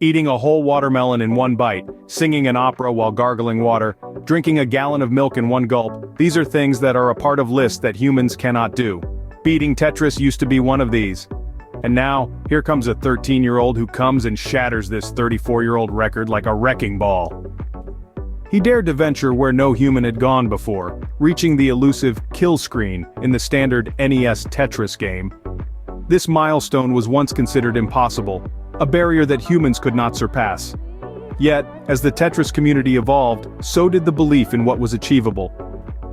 Eating a whole watermelon in one bite, singing an opera while gargling water, drinking a gallon of milk in one gulp, these are things that are a part of lists that humans cannot do. Beating Tetris used to be one of these. And now, here comes a 13-year-old who comes and shatters this 34-year-old record like a wrecking ball. He dared to venture where no human had gone before, reaching the elusive kill screen in the standard NES Tetris game. This milestone was once considered impossible, a barrier that humans could not surpass. Yet, as the Tetris community evolved, so did the belief in what was achievable.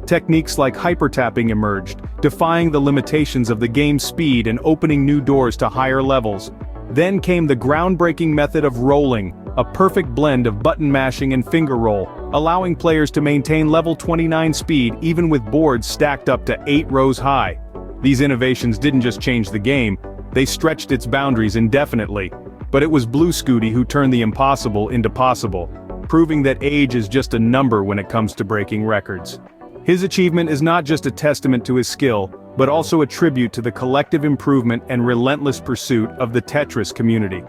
Techniques like hypertapping emerged, defying the limitations of the game's speed and opening new doors to higher levels. Then came the groundbreaking method of rolling, a perfect blend of button mashing and finger roll, allowing players to maintain level 29 speed even with boards stacked up to 8 rows high. These innovations didn't just change the game, they stretched its boundaries indefinitely. But it was BluScuti who turned the impossible into possible, proving that age is just a number when it comes to breaking records. His achievement is not just a testament to his skill, but also a tribute to the collective improvement and relentless pursuit of the Tetris community.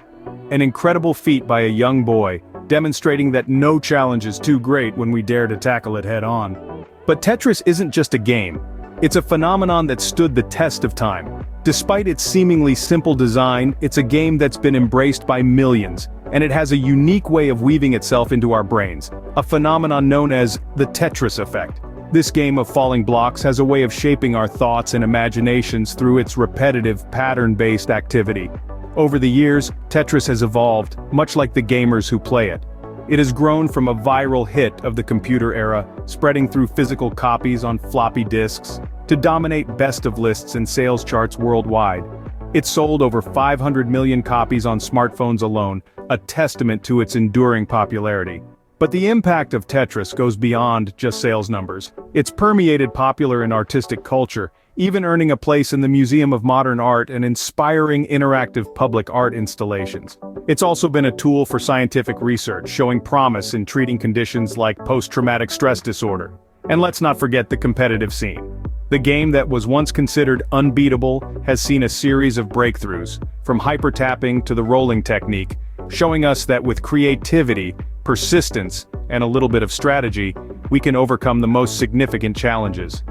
An incredible feat by a young boy, demonstrating that no challenge is too great when we dare to tackle it head-on. But Tetris isn't just a game. It's a phenomenon that stood the test of time. Despite its seemingly simple design, it's a game that's been embraced by millions, and it has a unique way of weaving itself into our brains, a phenomenon known as the Tetris effect. This game of falling blocks has a way of shaping our thoughts and imaginations through its repetitive, pattern-based activity. Over the years, Tetris has evolved, much like the gamers who play it. It has grown from a viral hit of the computer era, spreading through physical copies on floppy disks, to dominate best-of lists and sales charts worldwide. It sold over 500 million copies on smartphones alone, a testament to its enduring popularity. But the impact of Tetris goes beyond just sales numbers. It's permeated popular and artistic culture, even earning a place in the Museum of Modern Art and inspiring interactive public art installations. It's also been a tool for scientific research, showing promise in treating conditions like post-traumatic stress disorder. And let's not forget the competitive scene. The game that was once considered unbeatable has seen a series of breakthroughs, from hypertapping to the rolling technique, showing us that with creativity, persistence, and a little bit of strategy, we can overcome the most significant challenges.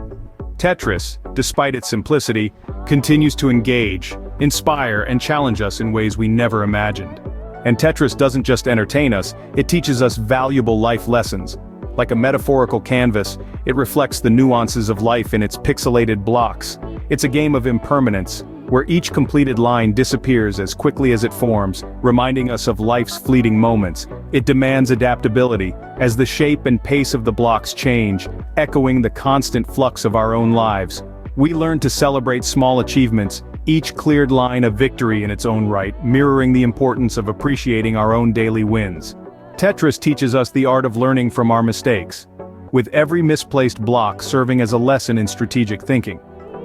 Tetris, despite its simplicity, continues to engage, inspire, and challenge us in ways we never imagined. And Tetris doesn't just entertain us, it teaches us valuable life lessons. Like a metaphorical canvas, it reflects the nuances of life in its pixelated blocks. It's a game of impermanence, where each completed line disappears as quickly as it forms, reminding us of life's fleeting moments. It demands adaptability, as the shape and pace of the blocks change, echoing the constant flux of our own lives. We learn to celebrate small achievements, each cleared line a victory in its own right, mirroring the importance of appreciating our own daily wins. Tetris teaches us the art of learning from our mistakes, with every misplaced block serving as a lesson in strategic thinking.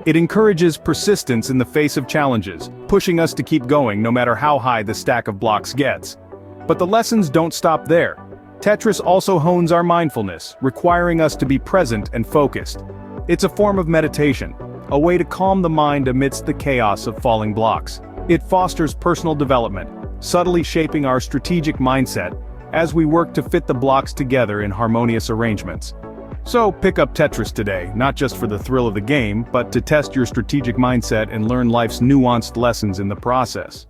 It encourages persistence in the face of challenges, pushing us to keep going no matter how high the stack of blocks gets. But the lessons don't stop there. Tetris also hones our mindfulness, requiring us to be present and focused. It's a form of meditation, a way to calm the mind amidst the chaos of falling blocks. It fosters personal development, subtly shaping our strategic mindset as we work to fit the blocks together in harmonious arrangements. So pick up Tetris today, not just for the thrill of the game, but to test your strategic mindset and learn life's nuanced lessons in the process.